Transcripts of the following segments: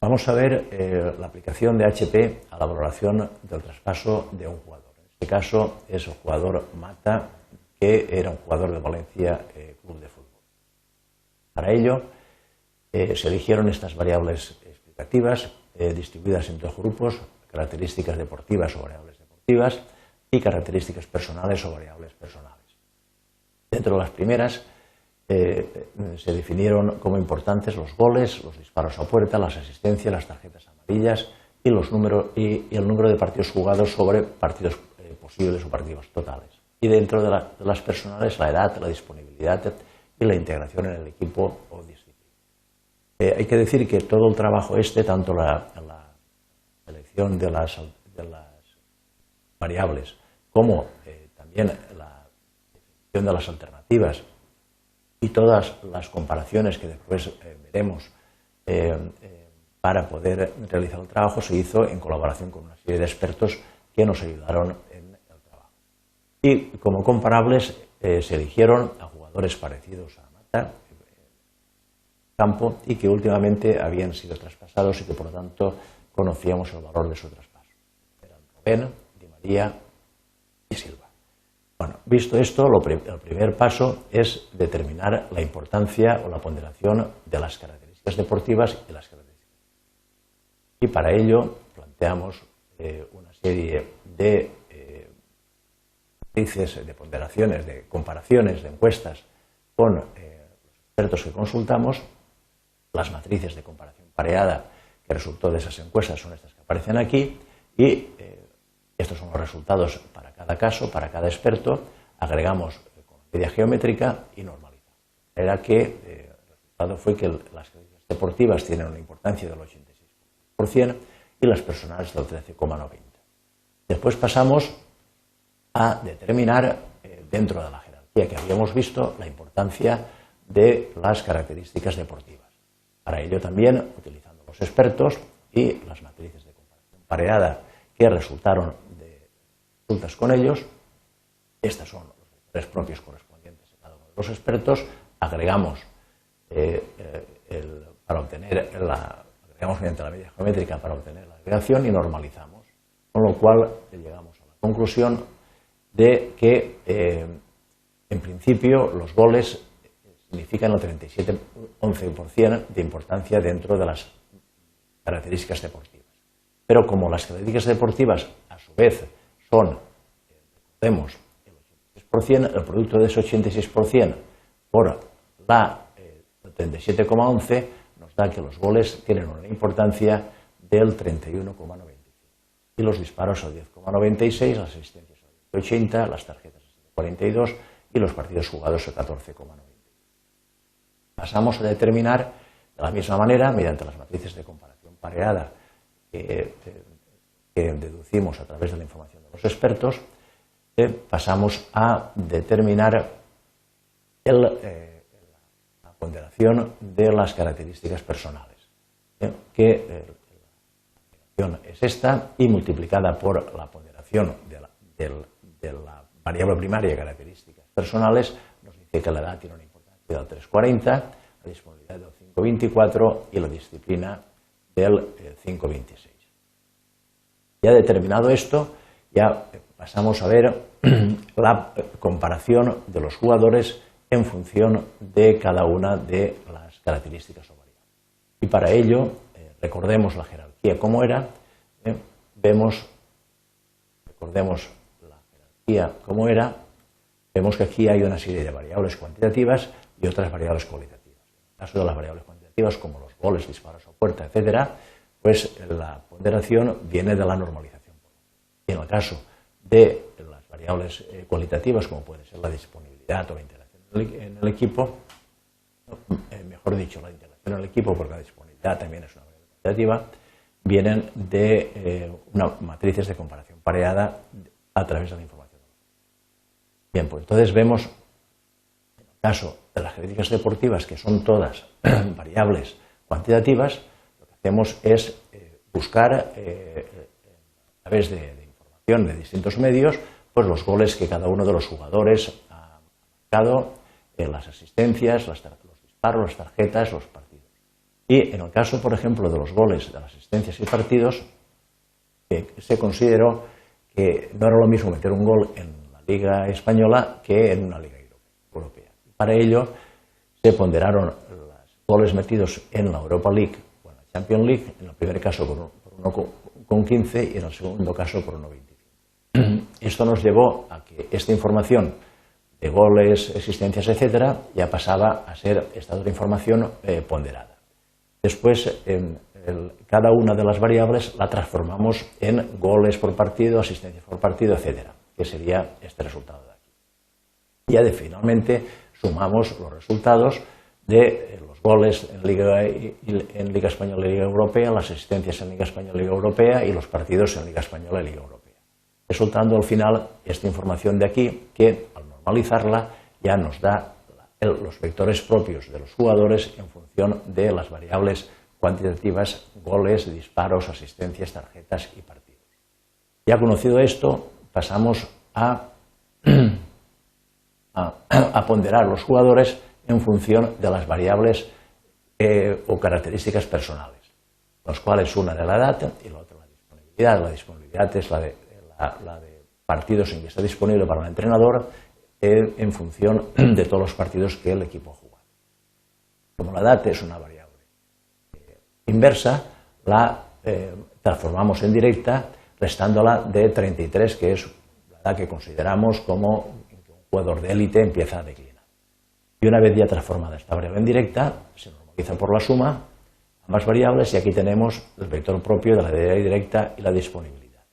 Vamos a ver la aplicación de HP a la valoración del traspaso de un jugador. En este caso es el jugador Mata, que era un jugador de Valencia Club de Fútbol. Para ello se eligieron estas variables explicativas distribuidas en dos grupos: características deportivas o variables deportivas y características personales o variables personales. Dentro de las primeras se definieron como importantes los goles, los disparos a puerta, las asistencias, las tarjetas amarillas y el número de partidos jugados sobre partidos posibles o partidos totales. Y dentro de las personales, la edad, la disponibilidad y la integración en el equipo o disciplina. Hay que decir que todo el trabajo tanto la selección de las variables como también la definición de las alternativas y todas las comparaciones que después veremos para poder realizar el trabajo se hizo en colaboración con una serie de expertos que nos ayudaron en el trabajo. Y como comparables se eligieron a jugadores parecidos a Mata campo y que últimamente habían sido traspasados y que por lo tanto conocíamos el valor de su traspaso. Eran Rubén, Di María y Silva. Bueno, visto esto, el primer paso es determinar la importancia o la ponderación de las características deportivas y las características. Y para ello planteamos una serie de matrices, de ponderaciones, de comparaciones, de encuestas con los expertos que consultamos. Las matrices de comparación pareada que resultó de esas encuestas son estas que aparecen aquí y estos son los resultados para cada caso, para cada experto. Agregamos con media geométrica y normalizamos. Era que el resultado fue que las características deportivas tienen una importancia del 86% y las personales del 13,90%. Después pasamos a determinar, dentro de la jerarquía que habíamos visto, la importancia de las características deportivas. Para ello también, utilizando los expertos y las matrices de comparación pareada que resultaron de consultas con ellos, estas son los vectores propios correspondientes a cada uno de los expertos, agregamos agregamos mediante la media geométrica para obtener la agregación y normalizamos, con lo cual llegamos a la conclusión de que en principio los goles significan el 37,11% de importancia dentro de las características deportivas. Pero como las características deportivas a su vez son, recordemos, el 86%, el producto de ese 86% por el 37,11 nos da que los goles tienen una importancia del 31,95 y los disparos al 10,96, las asistencias al 80, las tarjetas al 42 y los partidos jugados al 14,90. Pasamos a determinar de la misma manera, mediante las matrices de comparación pareada que deducimos a través de la información de los expertos, pasamos a determinar la ponderación de las características personales, que la ponderación es esta y multiplicada por la ponderación de la variable primaria de características personales nos dice que la edad tiene una importancia del 3,40, la disponibilidad del 5,24 y la disciplina del 5,26. Ya determinado esto, ya pasamos a ver la comparación de los jugadores en función de cada una de las características o variables. Y para ello, recordemos la jerarquía como era, recordemos la jerarquía como era, vemos que aquí hay una serie de variables cuantitativas y otras variables cualitativas. En el caso de las variables cuantitativas, como los goles, disparos a puerta, etcétera, pues la ponderación viene de la normalización. Y en el caso de las variables cualitativas, como puede ser la disponibilidad o la integración en el equipo, mejor dicho, la integración en el equipo, porque la disponibilidad también es una variable cualitativa, vienen de matrices de comparación pareada a través de la información. Bien, pues entonces vemos, en el caso de las características deportivas, que son todas variables cuantitativas, lo que hacemos es buscar a través de información de distintos medios, pues los goles que cada uno de los jugadores ha marcado, las asistencias, los disparos, las tarjetas, los partidos. Y en el caso, por ejemplo, de los goles, de las asistencias y partidos, se consideró que no era lo mismo meter un gol en la Liga Española que en una Liga Europea. Para ello se ponderaron los goles metidos en la Europa League o en la Champions League, en el primer caso por 1,15 y en el segundo caso por 1,25. Esto nos llevó a que esta información de goles, existencias, etcétera, ya pasaba a ser estado de información ponderada. Después, cada una de las variables la transformamos en goles por partido, asistencias por partido, etcétera, que sería este resultado de aquí. Ya finalmente sumamos los resultados de los goles en Liga Española y Liga Europea, las asistencias en Liga Española y Liga Europea y los partidos en Liga Española y Liga Europea. Resultando al final esta información de aquí que al normalizarla ya nos da los vectores propios de los jugadores en función de las variables cuantitativas, goles, disparos, asistencias, tarjetas y partidos. Ya conocido esto, pasamos a ponderar los jugadores en función de las variables o características personales, los cuales una era la edad y la otra la disponibilidad. La disponibilidad es la de partidos en que está disponible para el entrenador en función de todos los partidos que el equipo ha jugado. Como la edad es una variable inversa, la transformamos en directa restándola de 33, que es la edad que consideramos como que un jugador de élite empieza a declinar. Y una vez ya transformada esta variable en directa, se normaliza por la suma ambas variables y aquí tenemos el vector propio de la edad directa y la disponibilidad.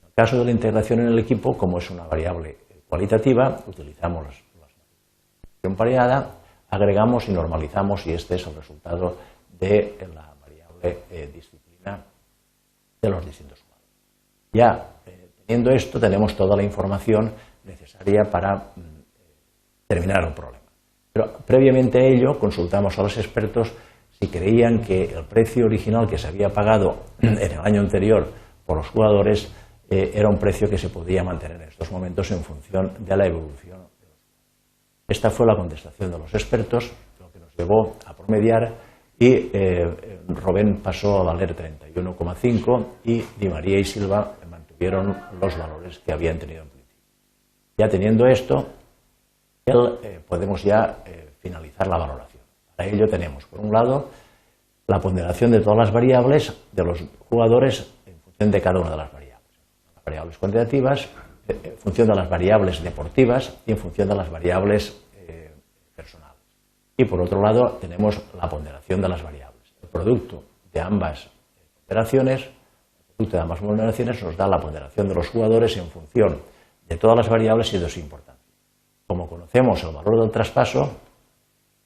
En el caso de la integración en el equipo, como es una variable cualitativa, utilizamos la multiplicación pareada, agregamos y normalizamos y este es el resultado de la variable disciplina de los distintos jugadores. Ya teniendo esto tenemos toda la información necesaria para terminar el problema. Pero previamente a ello consultamos a los expertos si creían que el precio original que se había pagado en el año anterior por los jugadores era un precio que se podía mantener en estos momentos en función de la evolución. Esta fue la contestación de los expertos, lo que nos llevó a promediar y Robben pasó a valer 31,5 y Di María y Silva mantuvieron los valores que habían tenido en principio. Ya teniendo esto, podemos ya finalizar la valoración. Para ello tenemos, por un lado, la ponderación de todas las variables de los jugadores en función de cada una de las variables. Las variables cuantitativas, en función de las variables deportivas y en función de las variables personales. Y por otro lado tenemos la ponderación de las variables. El producto de ambas ponderaciones, nos da la ponderación de los jugadores en función de todas las variables y de su importancia. Como conocemos el valor del traspaso,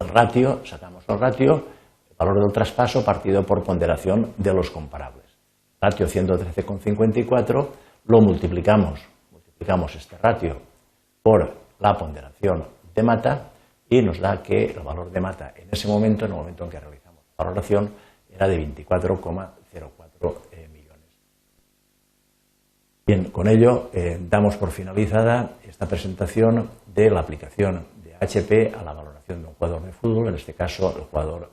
el ratio, sacamos el ratio, el valor del traspaso partido por ponderación de los comparables. Ratio 113,54, lo multiplicamos este ratio por la ponderación de Mata y nos da que el valor de Mata en ese momento, en el momento en que realizamos la valoración, era de 24,04 millones. Bien, con ello damos por finalizada esta presentación de la aplicación de HP a la valoración de un jugador de fútbol, en este caso el jugador